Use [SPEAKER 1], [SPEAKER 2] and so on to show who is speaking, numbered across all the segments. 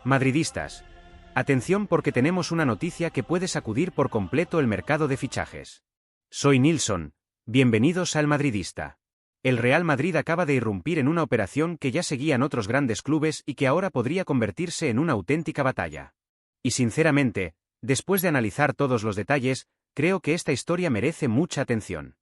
[SPEAKER 1] Madridistas. Atención porque tenemos una noticia que puede sacudir por completo el mercado de fichajes. Soy Nilsson, bienvenidos al Madridista. El Real Madrid acaba de irrumpir en una operación que ya seguían otros grandes clubes y que ahora podría convertirse en una auténtica batalla. Y sinceramente, después de analizar todos los detalles, creo que esta historia merece mucha atención.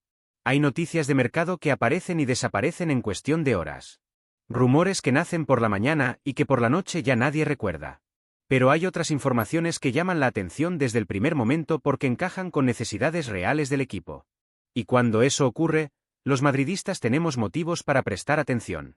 [SPEAKER 1] Hay noticias de mercado que aparecen y desaparecen en cuestión de horas. Rumores que nacen por la mañana y que por la noche ya nadie recuerda. Pero hay otras informaciones que llaman la atención desde el primer momento porque encajan con necesidades reales del equipo. Y cuando eso ocurre, los madridistas tenemos motivos para prestar atención.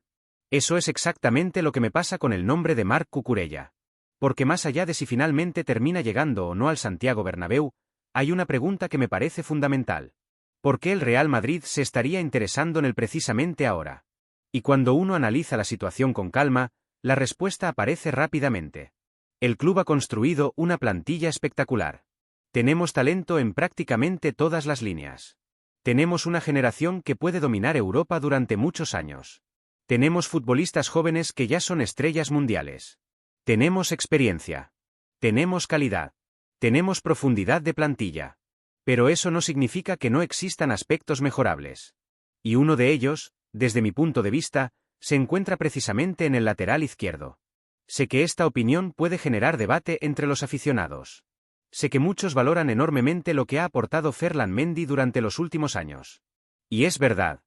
[SPEAKER 1] Eso es exactamente lo que me pasa con el nombre de Marc Cucurella. Porque más allá de si finalmente termina llegando o no al Santiago Bernabéu, hay una pregunta que me parece fundamental. ¿Por qué el Real Madrid se estaría interesando en él precisamente ahora? Y cuando uno analiza la situación con calma, la respuesta aparece rápidamente. El club ha construido una plantilla espectacular. Tenemos talento en prácticamente todas las líneas. Tenemos una generación que puede dominar Europa durante muchos años. Tenemos futbolistas jóvenes que ya son estrellas mundiales. Tenemos experiencia. Tenemos calidad. Tenemos profundidad de plantilla. Pero eso no significa que no existan aspectos mejorables. Y uno de ellos, desde mi punto de vista, se encuentra precisamente en el lateral izquierdo. Sé que esta opinión puede generar debate entre los aficionados. Sé que muchos valoran enormemente lo que ha aportado Ferland Mendy durante los últimos años. Y es verdad.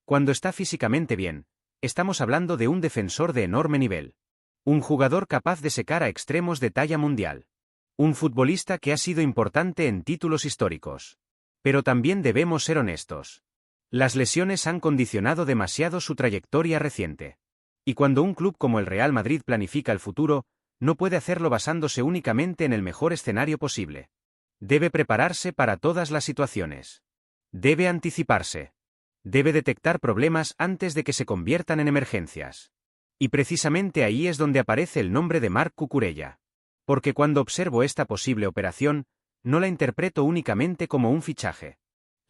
[SPEAKER 1] Cuando está físicamente bien, estamos hablando de un defensor de enorme nivel. Un jugador capaz de secar a extremos de talla mundial. Un futbolista que ha sido importante en títulos históricos. Pero también debemos ser honestos. Las lesiones han condicionado demasiado su trayectoria reciente. Y cuando un club como el Real Madrid planifica el futuro, no puede hacerlo basándose únicamente en el mejor escenario posible. Debe prepararse para todas las situaciones. Debe anticiparse. Debe detectar problemas antes de que se conviertan en emergencias. Y precisamente ahí es donde aparece el nombre de Marc Cucurella. Porque cuando observo esta posible operación, no la interpreto únicamente como un fichaje.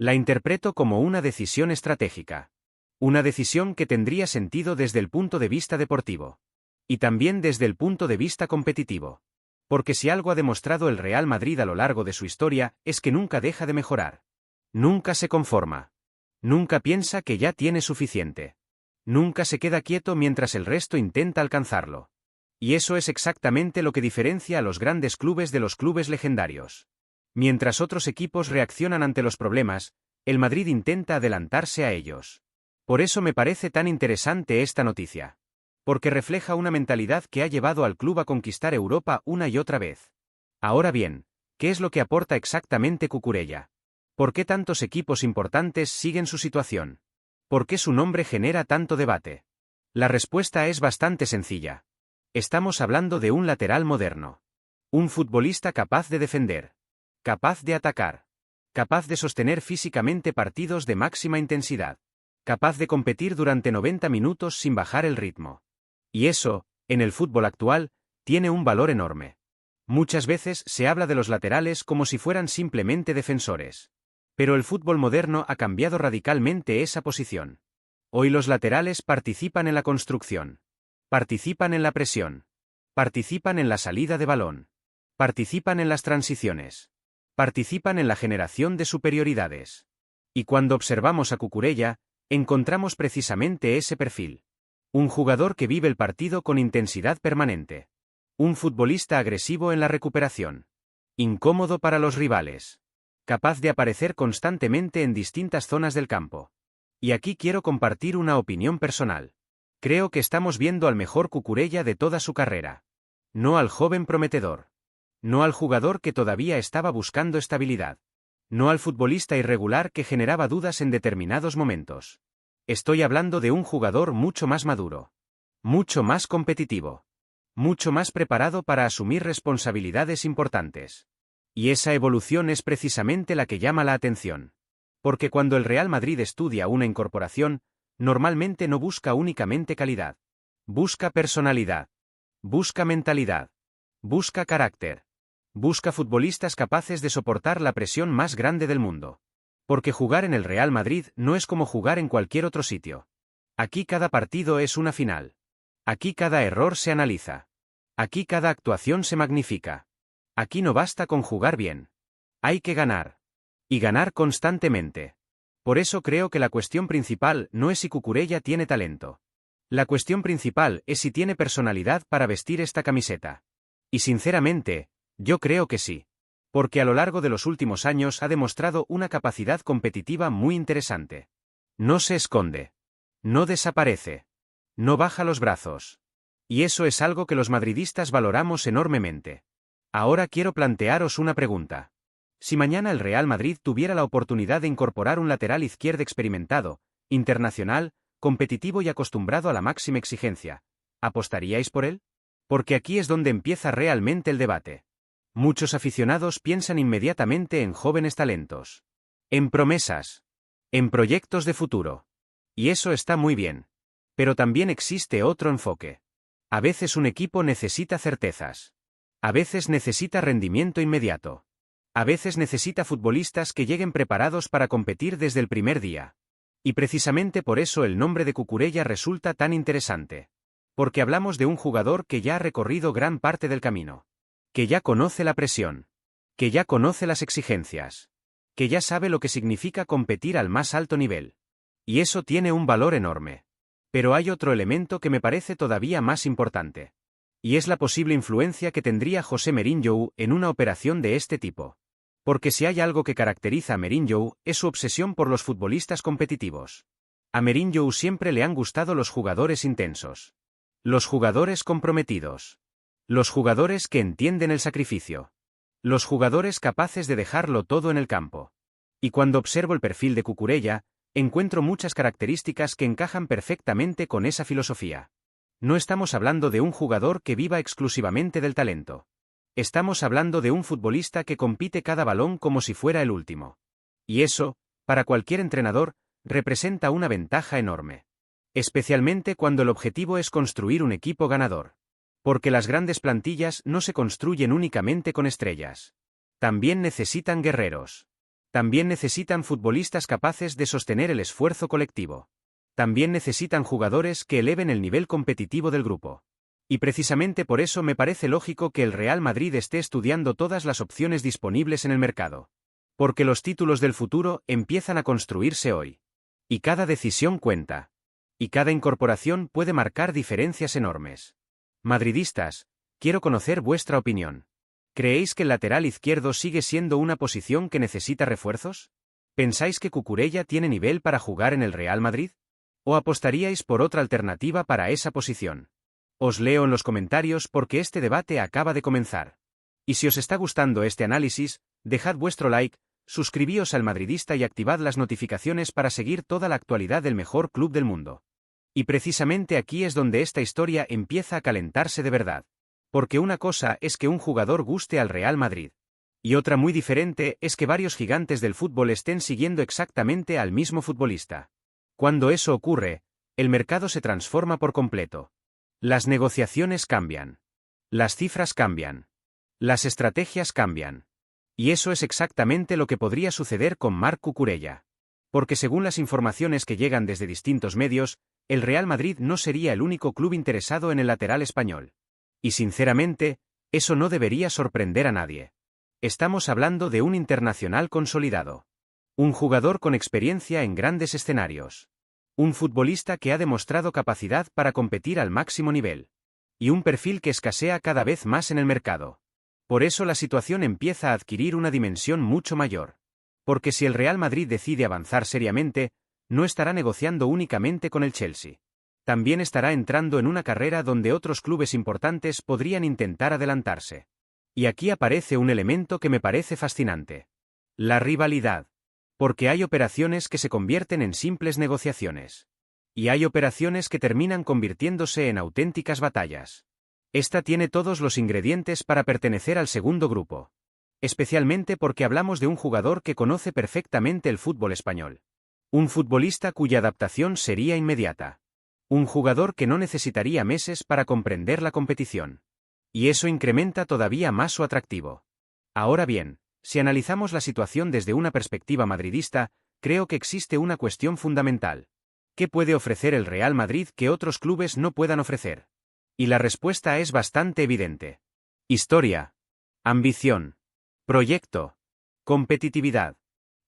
[SPEAKER 1] La interpreto como una decisión estratégica. Una decisión que tendría sentido desde el punto de vista deportivo. Y también desde el punto de vista competitivo. Porque si algo ha demostrado el Real Madrid a lo largo de su historia, es que nunca deja de mejorar. Nunca se conforma. Nunca piensa que ya tiene suficiente. Nunca se queda quieto mientras el resto intenta alcanzarlo. Y eso es exactamente lo que diferencia a los grandes clubes de los clubes legendarios. Mientras otros equipos reaccionan ante los problemas, el Madrid intenta adelantarse a ellos. Por eso me parece tan interesante esta noticia. Porque refleja una mentalidad que ha llevado al club a conquistar Europa una y otra vez. Ahora bien, ¿qué es lo que aporta exactamente Cucurella? ¿Por qué tantos equipos importantes siguen su situación? ¿Por qué su nombre genera tanto debate? La respuesta es bastante sencilla. Estamos hablando de un lateral moderno. Un futbolista capaz de defender. Capaz de atacar. Capaz de sostener físicamente partidos de máxima intensidad. Capaz de competir durante 90 minutos sin bajar el ritmo. Y eso, en el fútbol actual, tiene un valor enorme. Muchas veces se habla de los laterales como si fueran simplemente defensores. Pero el fútbol moderno ha cambiado radicalmente esa posición. Hoy los laterales participan en la construcción. Participan en la presión. Participan en la salida de balón. Participan en las transiciones. Participan en la generación de superioridades. Y cuando observamos a Cucurella, encontramos precisamente ese perfil. Un jugador que vive el partido con intensidad permanente. Un futbolista agresivo en la recuperación. Incómodo para los rivales. Capaz de aparecer constantemente en distintas zonas del campo. Y aquí quiero compartir una opinión personal. Creo que estamos viendo al mejor Cucurella de toda su carrera. No al joven prometedor. No al jugador que todavía estaba buscando estabilidad. No al futbolista irregular que generaba dudas en determinados momentos. Estoy hablando de un jugador mucho más maduro. Mucho más competitivo. Mucho más preparado para asumir responsabilidades importantes. Y esa evolución es precisamente la que llama la atención. Porque cuando el Real Madrid estudia una incorporación, normalmente no busca únicamente calidad. Busca personalidad. Busca mentalidad. Busca carácter. Busca futbolistas capaces de soportar la presión más grande del mundo. Porque jugar en el Real Madrid no es como jugar en cualquier otro sitio. Aquí cada partido es una final. Aquí cada error se analiza. Aquí cada actuación se magnifica. Aquí no basta con jugar bien. Hay que ganar. Y ganar constantemente. Por eso creo que la cuestión principal no es si Cucurella tiene talento. La cuestión principal es si tiene personalidad para vestir esta camiseta. Y sinceramente, yo creo que sí. Porque a lo largo de los últimos años ha demostrado una capacidad competitiva muy interesante. No se esconde. No desaparece. No baja los brazos. Y eso es algo que los madridistas valoramos enormemente. Ahora quiero plantearos una pregunta. Si mañana el Real Madrid tuviera la oportunidad de incorporar un lateral izquierdo experimentado, internacional, competitivo y acostumbrado a la máxima exigencia, ¿apostaríais por él? Porque aquí es donde empieza realmente el debate. Muchos aficionados piensan inmediatamente en jóvenes talentos, en promesas, en proyectos de futuro. Y eso está muy bien. Pero también existe otro enfoque. A veces un equipo necesita certezas. A veces necesita rendimiento inmediato. A veces necesita futbolistas que lleguen preparados para competir desde el primer día. Y precisamente por eso el nombre de Cucurella resulta tan interesante. Porque hablamos de un jugador que ya ha recorrido gran parte del camino. Que ya conoce la presión. Que ya conoce las exigencias. Que ya sabe lo que significa competir al más alto nivel. Y eso tiene un valor enorme. Pero hay otro elemento que me parece todavía más importante. Y es la posible influencia que tendría José Mourinho en una operación de este tipo. Porque si hay algo que caracteriza a Mourinho es su obsesión por los futbolistas competitivos. A Mourinho siempre le han gustado los jugadores intensos. Los jugadores comprometidos. Los jugadores que entienden el sacrificio. Los jugadores capaces de dejarlo todo en el campo. Y cuando observo el perfil de Cucurella, encuentro muchas características que encajan perfectamente con esa filosofía. No estamos hablando de un jugador que viva exclusivamente del talento. Estamos hablando de un futbolista que compite cada balón como si fuera el último. Y eso, para cualquier entrenador, representa una ventaja enorme. Especialmente cuando el objetivo es construir un equipo ganador. Porque las grandes plantillas no se construyen únicamente con estrellas. También necesitan guerreros. También necesitan futbolistas capaces de sostener el esfuerzo colectivo. También necesitan jugadores que eleven el nivel competitivo del grupo. Y precisamente por eso me parece lógico que el Real Madrid esté estudiando todas las opciones disponibles en el mercado. Porque los títulos del futuro empiezan a construirse hoy. Y cada decisión cuenta. Y cada incorporación puede marcar diferencias enormes. Madridistas, quiero conocer vuestra opinión. ¿Creéis que el lateral izquierdo sigue siendo una posición que necesita refuerzos? ¿Pensáis que Cucurella tiene nivel para jugar en el Real Madrid? ¿O apostaríais por otra alternativa para esa posición? Os leo en los comentarios porque este debate acaba de comenzar. Y si os está gustando este análisis, dejad vuestro like, suscribíos al Madridista y activad las notificaciones para seguir toda la actualidad del mejor club del mundo. Y precisamente aquí es donde esta historia empieza a calentarse de verdad. Porque una cosa es que un jugador guste al Real Madrid. Y otra muy diferente es que varios gigantes del fútbol estén siguiendo exactamente al mismo futbolista. Cuando eso ocurre, el mercado se transforma por completo. Las negociaciones cambian. Las cifras cambian. Las estrategias cambian. Y eso es exactamente lo que podría suceder con Marc Cucurella. Porque según las informaciones que llegan desde distintos medios, el Real Madrid no sería el único club interesado en el lateral español. Y sinceramente, eso no debería sorprender a nadie. Estamos hablando de un internacional consolidado. Un jugador con experiencia en grandes escenarios. Un futbolista que ha demostrado capacidad para competir al máximo nivel. Y un perfil que escasea cada vez más en el mercado. Por eso la situación empieza a adquirir una dimensión mucho mayor. Porque si el Real Madrid decide avanzar seriamente, no estará negociando únicamente con el Chelsea. También estará entrando en una carrera donde otros clubes importantes podrían intentar adelantarse. Y aquí aparece un elemento que me parece fascinante. La rivalidad. Porque hay operaciones que se convierten en simples negociaciones. Y hay operaciones que terminan convirtiéndose en auténticas batallas. Esta tiene todos los ingredientes para pertenecer al segundo grupo. Especialmente porque hablamos de un jugador que conoce perfectamente el fútbol español. Un futbolista cuya adaptación sería inmediata. Un jugador que no necesitaría meses para comprender la competición. Y eso incrementa todavía más su atractivo. Ahora bien, si analizamos la situación desde una perspectiva madridista, creo que existe una cuestión fundamental. ¿Qué puede ofrecer el Real Madrid que otros clubes no puedan ofrecer? Y la respuesta es bastante evidente. Historia, ambición, proyecto, competitividad,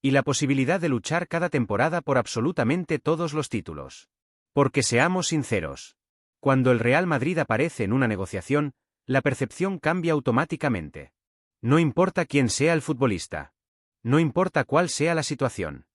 [SPEAKER 1] y la posibilidad de luchar cada temporada por absolutamente todos los títulos. Porque seamos sinceros, cuando el Real Madrid aparece en una negociación, la percepción cambia automáticamente. No importa quién sea el futbolista. No importa cuál sea la situación.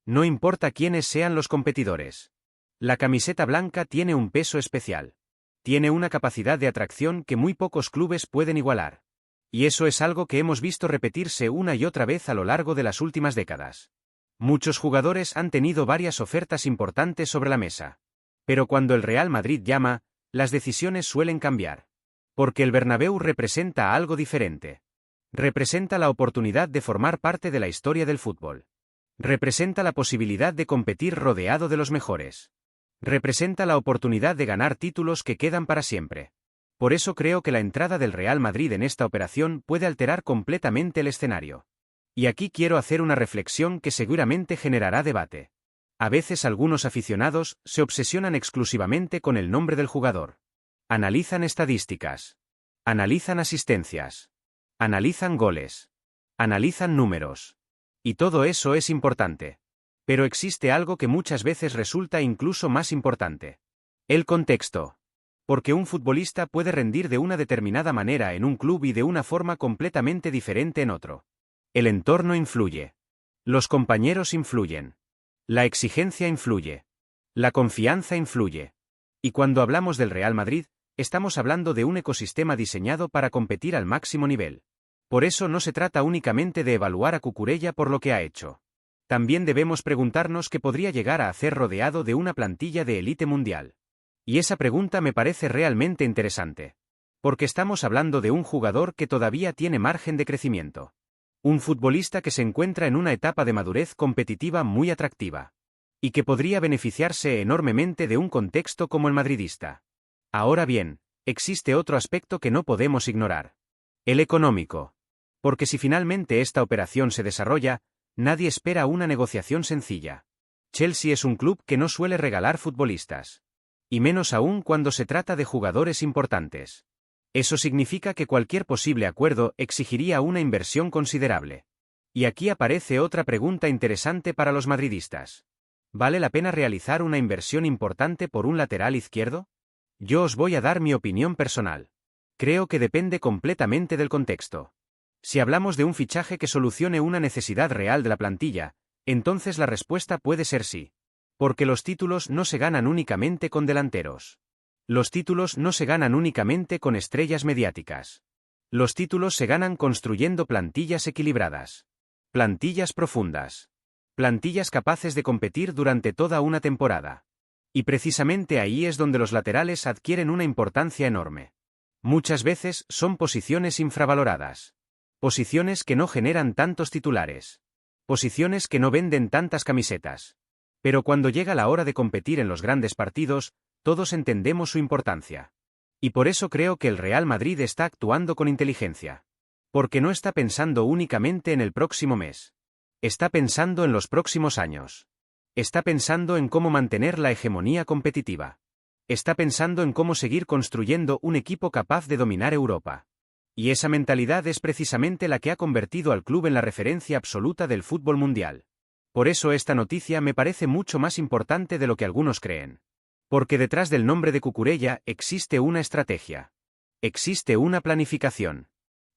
[SPEAKER 1] No importa quiénes sean los competidores. La camiseta blanca tiene un peso especial. Tiene una capacidad de atracción que muy pocos clubes pueden igualar. Y eso es algo que hemos visto repetirse una y otra vez a lo largo de las últimas décadas. Muchos jugadores han tenido varias ofertas importantes sobre la mesa. Pero cuando el Real Madrid llama, las decisiones suelen cambiar. Porque el Bernabéu representa algo diferente. Representa la oportunidad de formar parte de la historia del fútbol. Representa la posibilidad de competir rodeado de los mejores. Representa la oportunidad de ganar títulos que quedan para siempre. Por eso creo que la entrada del Real Madrid en esta operación puede alterar completamente el escenario. Y aquí quiero hacer una reflexión que seguramente generará debate. A veces algunos aficionados se obsesionan exclusivamente con el nombre del jugador. Analizan estadísticas. Analizan asistencias. Analizan goles. Analizan números. Y todo eso es importante. Pero existe algo que muchas veces resulta incluso más importante. El contexto. Porque un futbolista puede rendir de una determinada manera en un club y de una forma completamente diferente en otro. El entorno influye. Los compañeros influyen. La exigencia influye. La confianza influye. Y cuando hablamos del Real Madrid, estamos hablando de un ecosistema diseñado para competir al máximo nivel. Por eso no se trata únicamente de evaluar a Cucurella por lo que ha hecho. También debemos preguntarnos qué podría llegar a hacer rodeado de una plantilla de élite mundial. Y esa pregunta me parece realmente interesante. Porque estamos hablando de un jugador que todavía tiene margen de crecimiento. Un futbolista que se encuentra en una etapa de madurez competitiva muy atractiva. Y que podría beneficiarse enormemente de un contexto como el madridista. Ahora bien, existe otro aspecto que no podemos ignorar. El económico. Porque si finalmente esta operación se desarrolla, nadie espera una negociación sencilla. Chelsea es un club que no suele regalar futbolistas. Y menos aún cuando se trata de jugadores importantes. Eso significa que cualquier posible acuerdo exigiría una inversión considerable. Y aquí aparece otra pregunta interesante para los madridistas. ¿Vale la pena realizar una inversión importante por un lateral izquierdo? Yo os voy a dar mi opinión personal. Creo que depende completamente del contexto. Si hablamos de un fichaje que solucione una necesidad real de la plantilla, entonces la respuesta puede ser sí. Porque los títulos no se ganan únicamente con delanteros. Los títulos no se ganan únicamente con estrellas mediáticas. Los títulos se ganan construyendo plantillas equilibradas. Plantillas profundas. Plantillas capaces de competir durante toda una temporada. Y precisamente ahí es donde los laterales adquieren una importancia enorme. Muchas veces son posiciones infravaloradas. Posiciones que no generan tantos titulares. Posiciones que no venden tantas camisetas. Pero cuando llega la hora de competir en los grandes partidos, todos entendemos su importancia. Y por eso creo que el Real Madrid está actuando con inteligencia. Porque no está pensando únicamente en el próximo mes. Está pensando en los próximos años. Está pensando en cómo mantener la hegemonía competitiva. Está pensando en cómo seguir construyendo un equipo capaz de dominar Europa. Y esa mentalidad es precisamente la que ha convertido al club en la referencia absoluta del fútbol mundial. Por eso esta noticia me parece mucho más importante de lo que algunos creen. Porque detrás del nombre de Cucurella existe una estrategia. Existe una planificación.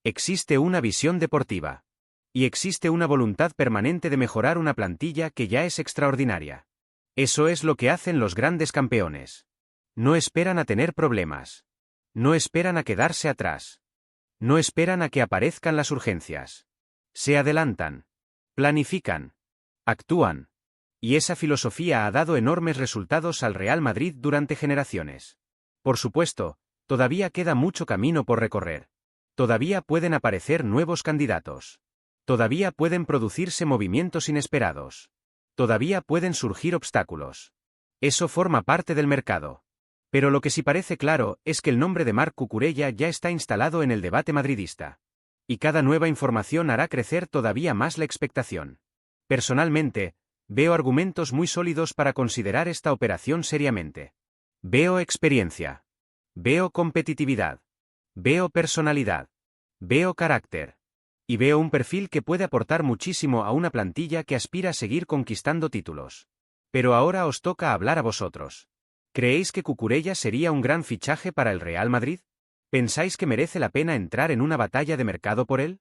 [SPEAKER 1] Existe una visión deportiva. Y existe una voluntad permanente de mejorar una plantilla que ya es extraordinaria. Eso es lo que hacen los grandes campeones. No esperan a tener problemas. No esperan a quedarse atrás. No esperan a que aparezcan las urgencias. Se adelantan. Planifican. Actúan. Y esa filosofía ha dado enormes resultados al Real Madrid durante generaciones. Por supuesto, todavía queda mucho camino por recorrer. Todavía pueden aparecer nuevos candidatos. Todavía pueden producirse movimientos inesperados. Todavía pueden surgir obstáculos. Eso forma parte del mercado. Pero lo que sí parece claro es que el nombre de Marc Cucurella ya está instalado en el debate madridista. Y cada nueva información hará crecer todavía más la expectación. Personalmente, veo argumentos muy sólidos para considerar esta operación seriamente. Veo experiencia. Veo competitividad. Veo personalidad. Veo carácter. Y veo un perfil que puede aportar muchísimo a una plantilla que aspira a seguir conquistando títulos. Pero ahora os toca hablar a vosotros. ¿Creéis que Cucurella sería un gran fichaje para el Real Madrid? ¿Pensáis que merece la pena entrar en una batalla de mercado por él?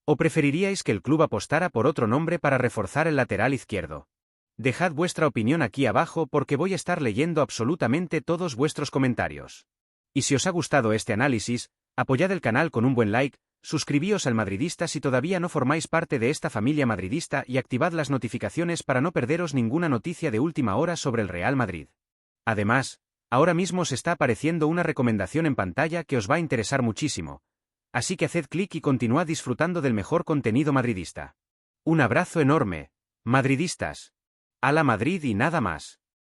[SPEAKER 1] ¿O preferiríais que el club apostara por otro nombre para reforzar el lateral izquierdo? Dejad vuestra opinión aquí abajo porque voy a estar leyendo absolutamente todos vuestros comentarios. Y si os ha gustado este análisis, apoyad el canal con un buen like, suscribíos al Madridista si todavía no formáis parte de esta familia madridista y activad las notificaciones para no perderos ninguna noticia de última hora sobre el Real Madrid. Además, ahora mismo os está apareciendo una recomendación en pantalla que os va a interesar muchísimo, así que haced clic y continuad disfrutando del mejor contenido madridista. Un abrazo enorme, madridistas. ¡A la Madrid y nada más!